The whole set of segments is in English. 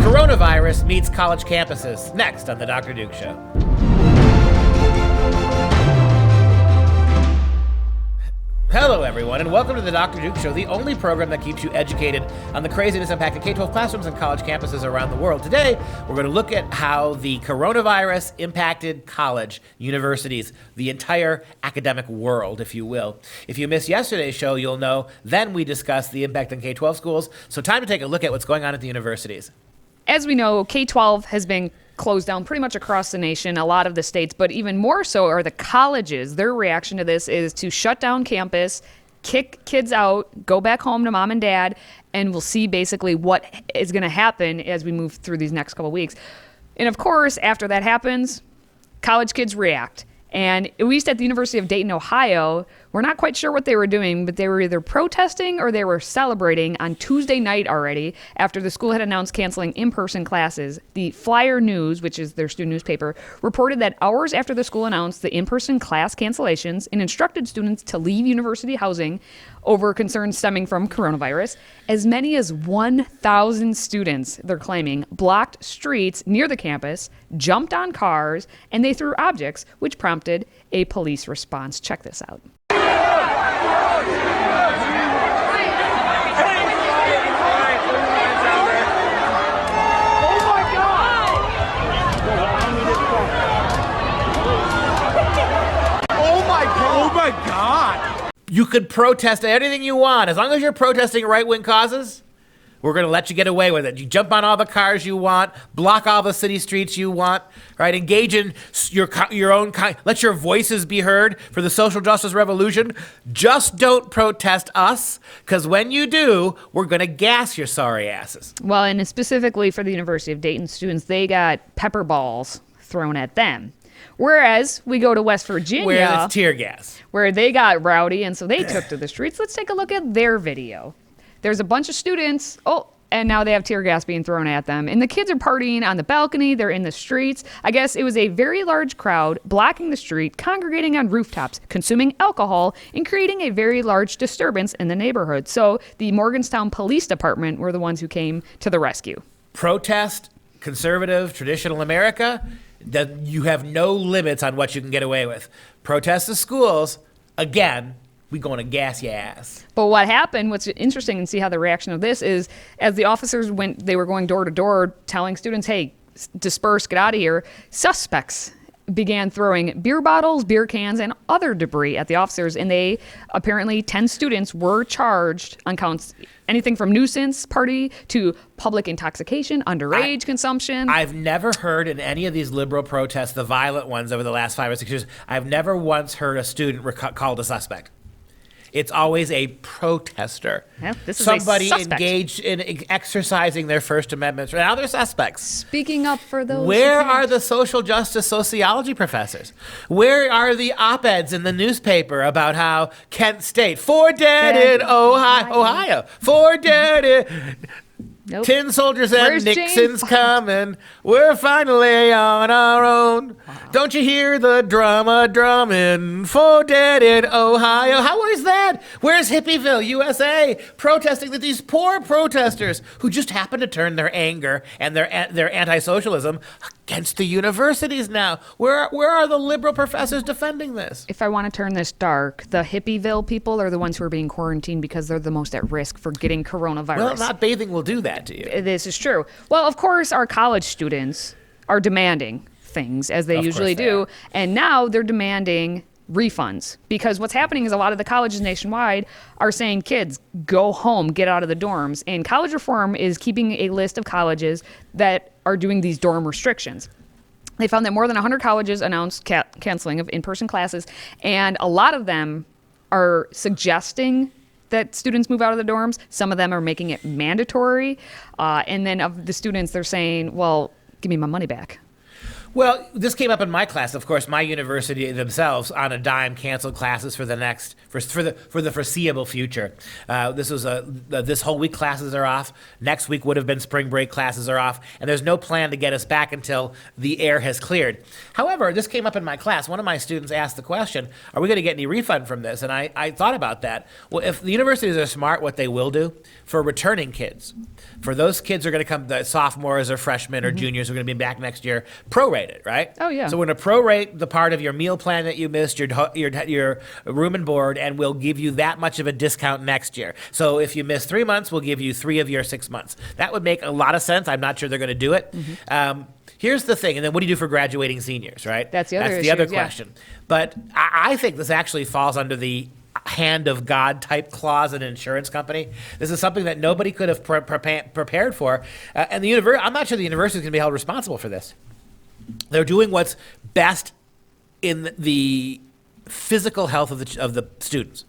Coronavirus meets college campuses. Next on The Dr. Duke Show. Hello, everyone, and welcome to The Dr. Duke Show, the only program that keeps you educated on the craziness impacting K-12 classrooms and college campuses around the world. Today, we're going to look at how the coronavirus impacted college, universities, the entire academic world, if you will. If you missed yesterday's show, you'll know then we discussed the impact on K-12 schools. So time to take a look at what's going on at the universities. As we know, K-12 has been closed down pretty much across the nation, a lot of the states, but even more so are the colleges. Their reaction to this is to shut down campus, kick kids out, go back home to mom and dad, and we'll see basically what is going to happen as we move through these next couple weeks. And of course, after that happens, college kids react. And at least at the University of Dayton, Ohio, we're not quite sure what they were doing, but they were either protesting or they were celebrating on Tuesday night already after the school had announced canceling in-person classes. The Flyer News, which is their student newspaper, reported that hours after the school announced the in-person class cancellations and instructed students to leave university housing over concerns stemming from coronavirus, as many as 1,000 students, they're claiming, blocked streets near the campus, jumped on cars, and they threw objects, which prompted a police response. Check this out. Oh my God! You could protest anything you want. As long as you're protesting right-wing causes, we're going to let you get away with it. You jump on all the cars you want, block all the city streets you want, right? Engage in your own kind. Let your voices be heard for the social justice revolution. Just don't protest us, because when you do, we're going to gas your sorry asses. Well, and specifically for the University of Dayton students, they got pepper balls thrown at them. Whereas we go to West Virginia, where it's tear gas, where they got rowdy, and so they took to the streets. Let's take a look at their video. There's a bunch of students. And now they have tear gas being thrown at them. And the kids are partying on the balcony. They're in the streets. I guess it was a very large crowd blocking the street, congregating on rooftops, consuming alcohol, and creating a very large disturbance in the neighborhood. So the Morgantown Police Department were the ones who came to the rescue. Protest, conservative, traditional America, that you have no limits on what you can get away with. Protest the schools, again, we going to gas your ass. But what happened, what's interesting and see how the reaction of this is, as the officers went, they were going door to door telling students, hey, disperse, get out of here, suspects began throwing beer bottles, beer cans, and other debris at the officers. And they, apparently 10 students were charged on counts anything from nuisance party to public intoxication, underage consumption. I've never heard in any of these liberal protests, the violent ones over the last 5 or 6 years, I've never once heard a student called a suspect. It's always a protester. Yeah, this is somebody a suspect. Engaged in exercising their First Amendment. Now they're suspects. Speaking up for those. Where are the social justice sociology professors? Where are the op-eds in the newspaper about how Kent State, 4 dead in Ohio, 4 dead in... Nope. Tin soldiers and Where's Nixon's James? Coming. We're finally on our own. Wow. Don't you hear the drama drumming? 4 dead in Ohio. How is that? Where's Hippieville, USA? Protesting that these poor protesters who just happen to turn their anger and their anti-socialism against the universities now. Where are the liberal professors defending this? If I want to turn this dark, the Hippieville people are the ones who are being quarantined because they're the most at risk for getting coronavirus. Well, not bathing will do that to you. This is true. Well, of course, our college students are demanding things, as they usually do. And now they're demanding refunds, because what's happening is a lot of the colleges nationwide are saying, kids, go home, get out of the dorms. And college reform is keeping a list of colleges that are doing these dorm restrictions. They found that more than 100 colleges announced canceling of in-person classes, and a lot of them are suggesting that students move out of the dorms. Some of them are making it mandatory. And then of the students, they're saying, well, give me my money back. Well, this came up in my class. Of course, my university themselves, on a dime, canceled classes for the foreseeable future. This whole week classes are off. Next week would have been spring break, classes are off, and there's no plan to get us back until the air has cleared. However, this came up in my class. One of my students asked the question, "Are we going to get any refund from this?" And I thought about that. Well, if the universities are smart, what they will do for returning kids, for those kids who are going to come, the sophomores or freshmen or juniors who are going to be back next year, prorate it, right? Oh, yeah. So we're going to prorate the part of your meal plan that you missed, your room and board, and we'll give you that much of a discount next year. So if you miss 3 months, we'll give you 3 of your 6 months. That would make a lot of sense. I'm not sure they're going to do it. Here's the thing, and then what do you do for graduating seniors, right? That's the other issue, question. But I think this actually falls under the hand of God type clause in an insurance company. This is something that nobody could have prepared for. And I'm not sure the university is going to be held responsible for this. They're doing what's best in the physical health of the students.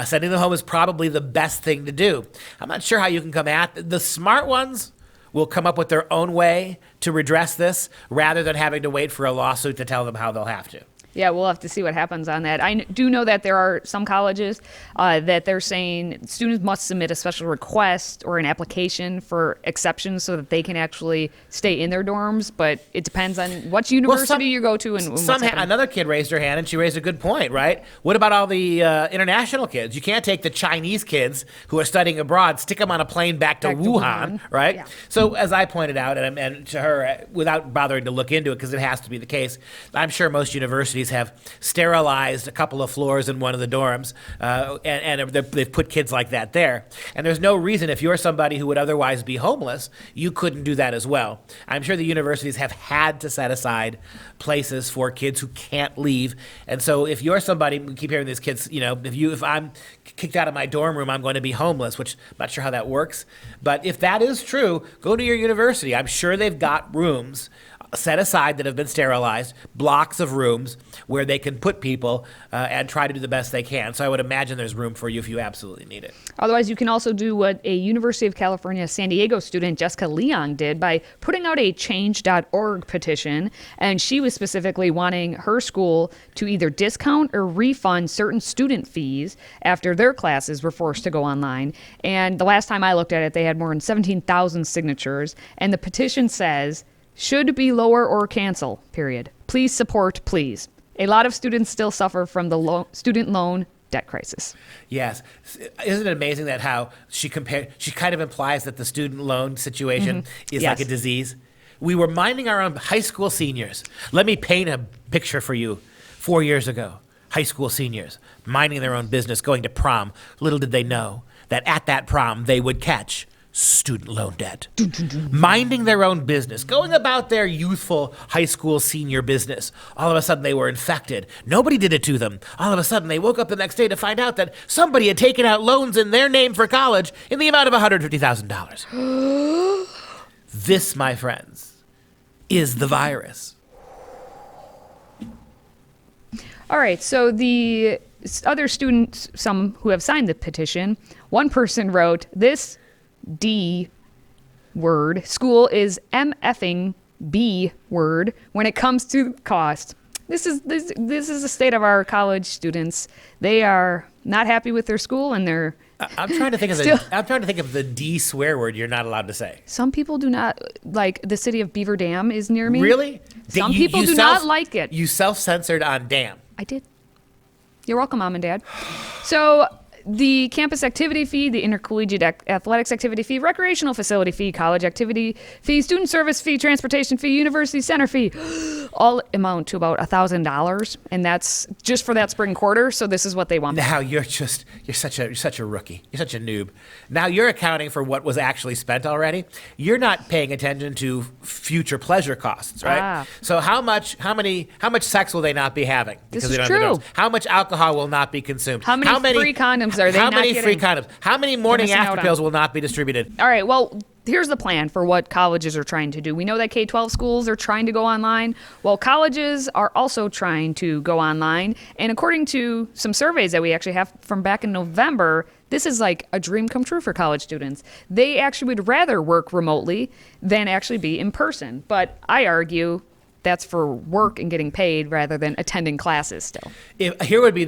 Sending them home is probably the best thing to do. I'm not sure how you can come at the smart ones. Will come up with their own way to redress this rather than having to wait for a lawsuit to tell them how they'll have to. Yeah, we'll have to see what happens on that. I do know that there are some colleges that they're saying students must submit a special request or an application for exceptions so that they can actually stay in their dorms, but it depends on what university you go to and what's happening. Another kid raised her hand, and she raised a good point, right? What about all the international kids? You can't take the Chinese kids who are studying abroad, stick them on a plane back to Wuhan, right? Yeah. So as I pointed out, and to her, without bothering to look into it, because it has to be the case, I'm sure most universities have sterilized a couple of floors in one of the dorms, and they've put kids like that there. And there's no reason, if you're somebody who would otherwise be homeless, you couldn't do that as well. I'm sure the universities have had to set aside places for kids who can't leave. And so if you're somebody, we keep hearing these kids, if I'm kicked out of my dorm room, I'm going to be homeless, which I'm not sure how that works. But if that is true, go to your university. I'm sure they've got rooms set aside that have been sterilized, blocks of rooms where they can put people and try to do the best they can. So I would imagine there's room for you if you absolutely need it. Otherwise, you can also do what a University of California, San Diego student, Jessica Leong, did by putting out a change.org petition. And she was specifically wanting her school to either discount or refund certain student fees after their classes were forced to go online. And the last time I looked at it, they had more than 17,000 signatures. And the petition says, should be lower or cancel, period. Please support, please. A lot of students still suffer from the student loan debt crisis. Yes. Isn't it amazing that how she kind of implies that the student loan situation is like a disease? We were minding our own high school seniors. Let me paint a picture for you. 4 years ago, high school seniors minding their own business, going to prom. Little did they know that at that prom they would catch student loan debt. Minding their own business, going about their youthful high school senior business. All of a sudden they were infected. Nobody did it to them. All of a sudden they woke up the next day to find out that somebody had taken out loans in their name for college in the amount of $150,000. This, my friends, is the virus. All right, so the other students, some who have signed the petition, one person wrote, "This D word school is MFing B word when it comes to cost." This is the state of our college students. They are not happy with their school, and they're I'm trying to think of the D swear word you're not allowed to say. Some people do not like. The city of Beaver Dam is near me. Really? Some people do not like it. You self-censored on Dam. I did. You're welcome, Mom and Dad. So the campus activity fee, the intercollegiate athletics activity fee, recreational facility fee, college activity fee, student service fee, transportation fee, university center fee, all amount to about $1,000, and that's just for that spring quarter. So this is what they want. Now you're such a rookie. You're such a noob. Now you're accounting for what was actually spent already. You're not paying attention to future pleasure costs, right? So how much sex will they not be having? This is true. How much alcohol will not be consumed? How many free condoms are they not getting? How many free condoms? How many morning after pills will not be distributed? All right, well, here's the plan for what colleges are trying to do. We know that K-12 schools are trying to go online. Well, colleges are also trying to go online. And according to some surveys that we actually have from back in November, this is like a dream come true for college students. They actually would rather work remotely than actually be in person. But I argue that's for work and getting paid rather than attending classes still. Here would be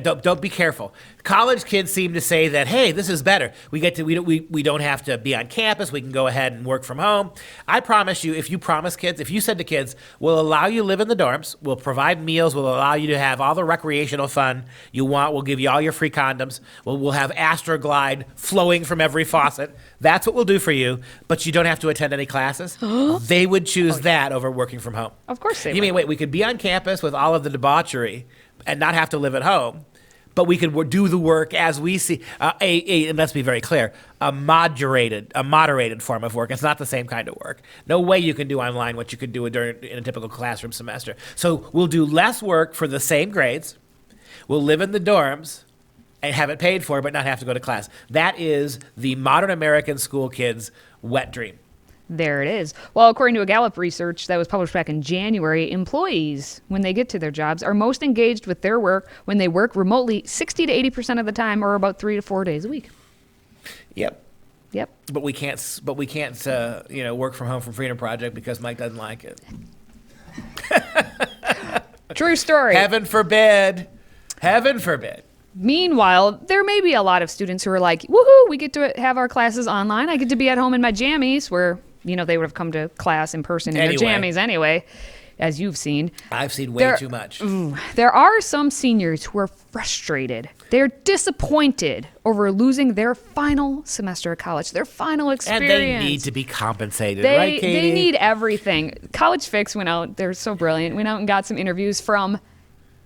don't be careful. College kids seem to say that, hey, this is better. We don't have to be on campus. We can go ahead and work from home. I promise you, if you said to kids, we'll allow you to live in the dorms, we'll provide meals, we'll allow you to have all the recreational fun you want, we'll give you all your free condoms, we'll have Astroglide flowing from every faucet. That's what we'll do for you, but you don't have to attend any classes. They would choose that over working from home. Of course they would. You mean, wait, we could be on campus with all of the debauchery and not have to live at home, but we could do the work as we see. And let's be very clear, a moderated form of work. It's not the same kind of work. No way you can do online what you could do in a typical classroom semester. So we'll do less work for the same grades. We'll live in the dorms and have it paid for, but not have to go to class. That is the modern American school kid's wet dream. There it is. Well, according to a Gallup research that was published back in January, employees, when they get to their jobs, are most engaged with their work when they work remotely 60 to 80% of the time, or about 3 to 4 days a week. Yep. Yep. But we can't work from home from Freedom Project because Mike doesn't like it. True story. Heaven forbid. Heaven forbid. Meanwhile, there may be a lot of students who are like, woohoo, we get to have our classes online. I get to be at home in my jammies, where, they would have come to class in person in their jammies anyway, as you've seen. I've seen way too much. There are some seniors who are frustrated. They're disappointed over losing their final semester of college, their final experience. And they need to be compensated, right, Katie? They need everything. College Fix went out, they're so brilliant, went out and got some interviews from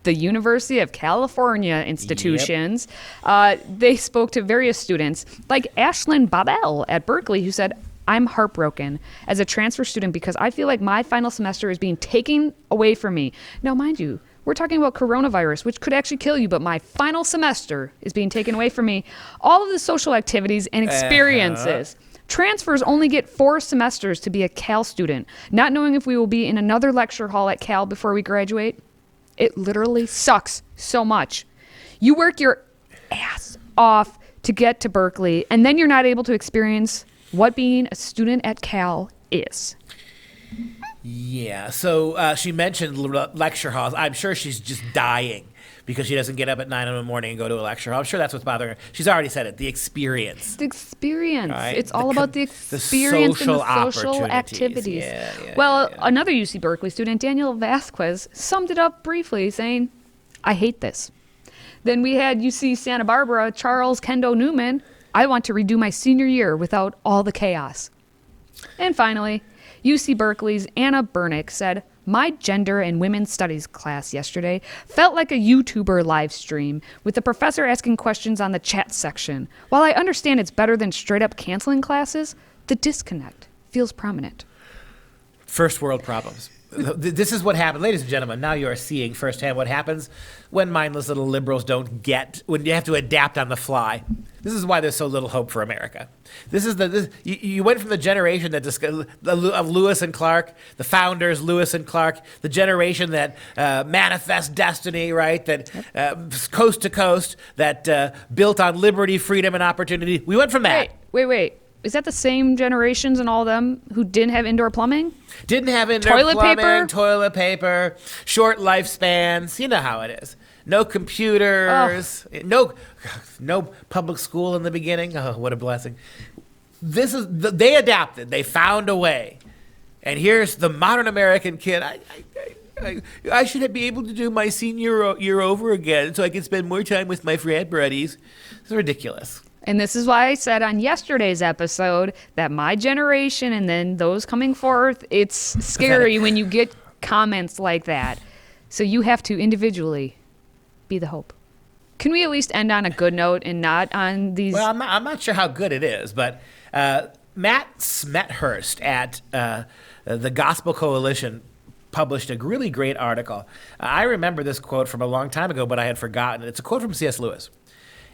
the University of California institutions. Yep. They spoke to various students, like Ashlyn Babel at Berkeley, who said, I'm heartbroken as a transfer student because I feel like my final semester is being taken away from me. Now, mind you, we're talking about coronavirus, which could actually kill you, but my final semester is being taken away from me. All of the social activities and experiences. Transfers only get 4 semesters to be a Cal student, not knowing if we will be in another lecture hall at Cal before we graduate. It literally sucks so much. You work your ass off to get to Berkeley, and then you're not able to experience what being a student at Cal is. Yeah, so she mentioned lecture halls. I'm sure she's just dying because she doesn't get up at 9 in the morning and go to a lecture hall. I'm sure that's what's bothering her. She's already said it, the experience. The experience. Right? It's all about the experience and the social activities. Another UC Berkeley student, Daniel Vasquez, summed it up briefly, saying, I hate this. Then we had UC Santa Barbara, Charles Kendo Newman. I want to redo my senior year without all the chaos. And finally, UC Berkeley's Anna Bernick said, my gender and women's studies class yesterday felt like a YouTuber live stream with the professor asking questions on the chat section. While I understand it's better than straight up canceling classes, the disconnect feels prominent. First world problems. This is what happened. Ladies and gentlemen, now you are seeing firsthand what happens when mindless little liberals when you have to adapt on the fly. This is why there's so little hope for America. You went from the generation of Lewis and Clark, the founders, Lewis and Clark, the generation that manifests destiny, right? That coast to coast, that built on liberty, freedom, and opportunity. We went from that. Wait. Is that the same generations and all of them who didn't have indoor plumbing? Didn't have indoor plumbing, toilet paper, short lifespans. You know how it is. No computers, no public school in the beginning. Oh, what a blessing. They adapted. They found a way. And here's the modern American kid. I should be able to do my senior year over again so I can spend more time with my frat buddies. It's ridiculous. And this is why I said on yesterday's episode that my generation and then those coming forth, it's scary when you get comments like that. So you have to individually be the hope. Can we at least end on a good note and not on these? Well, I'm not sure how good it is, but Matt Smethurst at the Gospel Coalition published a really great article. I remember this quote from a long time ago, but I had forgotten. It's a quote from C.S. Lewis.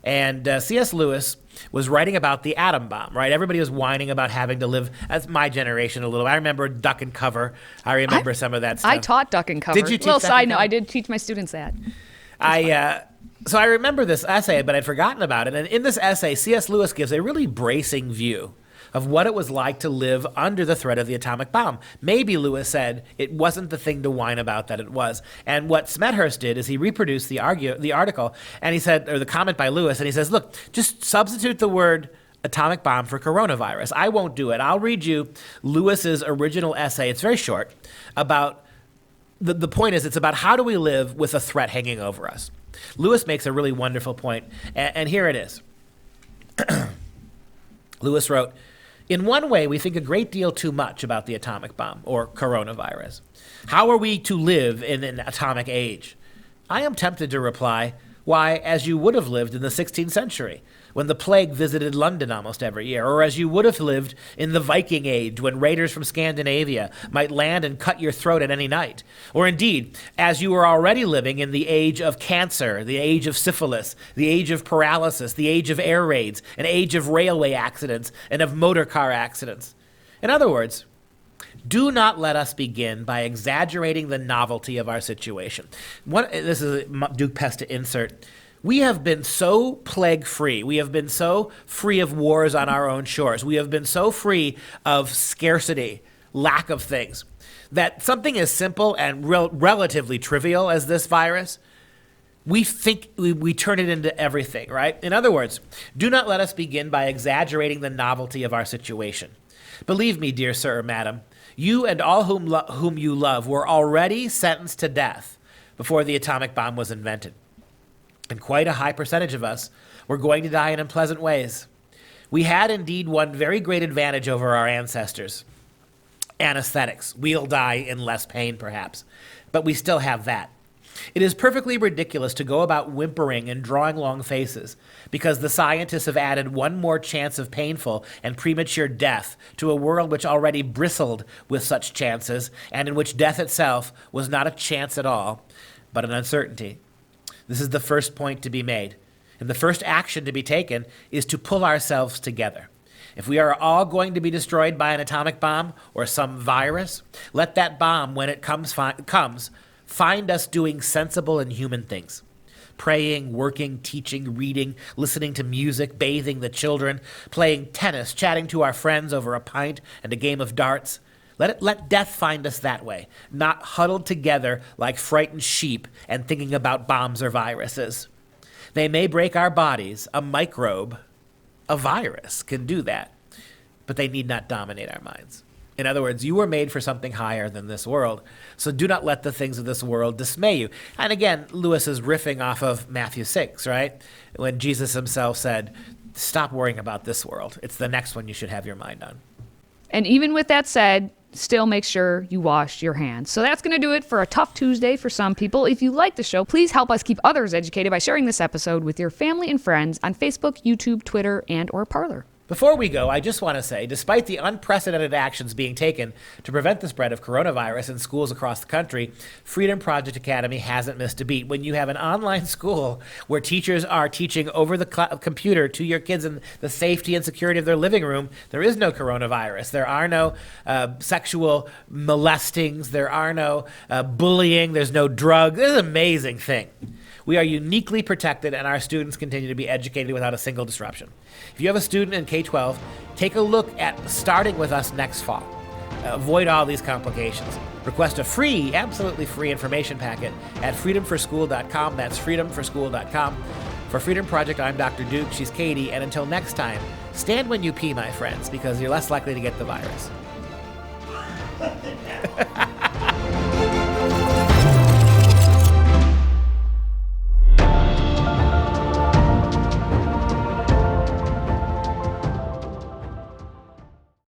And C.S. Lewis was writing about the atom bomb, right? Everybody was whining about having to live, as my generation a little. I remember duck and cover. I remember some of that stuff. I taught duck and cover. Did you teach Little duck side and note, cover? I did teach my students that. So I remember this essay, but I'd forgotten about it. And in this essay, C.S. Lewis gives a really bracing view of what it was like to live under the threat of the atomic bomb. Maybe, Lewis said, it wasn't the thing to whine about that it was. And what Smethurst did is he reproduced the article, and he said, or the comment by Lewis, and he says, look, just substitute the word atomic bomb for coronavirus. I won't do it. I'll read you Lewis's original essay. It's very short, about the point is, it's about how do we live with a threat hanging over us. Lewis makes a really wonderful point, and here it is. Lewis wrote, in one way, we think a great deal too much about the atomic bomb, or coronavirus. How are we to live in an atomic age? I am tempted to reply, why, as you would have lived in the 16th century, when the plague visited London almost every year, or as you would have lived in the Viking Age, when raiders from Scandinavia might land and cut your throat at any night, or indeed, as you were already living in the age of cancer, the age of syphilis, the age of paralysis, the age of air raids, an age of railway accidents, and of motor car accidents. In other words, do not let us begin by exaggerating the novelty of our situation. This is Duke Pest to insert. We have been so plague-free. We have been so free of wars on our own shores. We have been so free of scarcity, lack of things, that something as simple and relatively trivial as this virus, we think we turn it into everything, right? In other words, do not let us begin by exaggerating the novelty of our situation. Believe me, dear sir or madam, you and all whom you love were already sentenced to death before the atomic bomb was invented. And quite a high percentage of us were going to die in unpleasant ways. We had indeed one very great advantage over our ancestors. Anesthetics. We'll die in less pain, perhaps. But we still have that. It is perfectly ridiculous to go about whimpering and drawing long faces because the scientists have added one more chance of painful and premature death to a world which already bristled with such chances and in which death itself was not a chance at all, but an uncertainty. This is the first point to be made. And the first action to be taken is to pull ourselves together. If we are all going to be destroyed by an atomic bomb or some virus, let that bomb, when it comes, find us doing sensible and human things. Praying, working, teaching, reading, listening to music, bathing the children, playing tennis, chatting to our friends over a pint and a game of darts. Let death find us that way, not huddled together like frightened sheep and thinking about bombs or viruses. They may break our bodies. A microbe, a virus, can do that, but they need not dominate our minds. In other words, you were made for something higher than this world, so do not let the things of this world dismay you. And again, Lewis is riffing off of Matthew 6, right? When Jesus himself said, stop worrying about this world. It's the next one you should have your mind on. And even with that said, still make sure you wash your hands. So that's going to do it for a tough Tuesday for some people. If you like the show, please help us keep others educated by sharing this episode with your family and friends on Facebook, YouTube, Twitter, and or Parler. Before we go, I just want to say, despite the unprecedented actions being taken to prevent the spread of coronavirus in schools across the country, Freedom Project Academy hasn't missed a beat. When you have an online school where teachers are teaching over the computer to your kids in the safety and security of their living room, there is no coronavirus. There are no sexual molestings. There are no bullying. There's no drugs. This is an amazing thing. We are uniquely protected, and our students continue to be educated without a single disruption. If you have a student in K-12, take a look at starting with us next fall. Avoid all these complications. Request a free, absolutely free information packet at freedomforschool.com. That's freedomforschool.com. For Freedom Project, I'm Dr. Duke. She's Katie. And until next time, stand when you pee, my friends, because you're less likely to get the virus.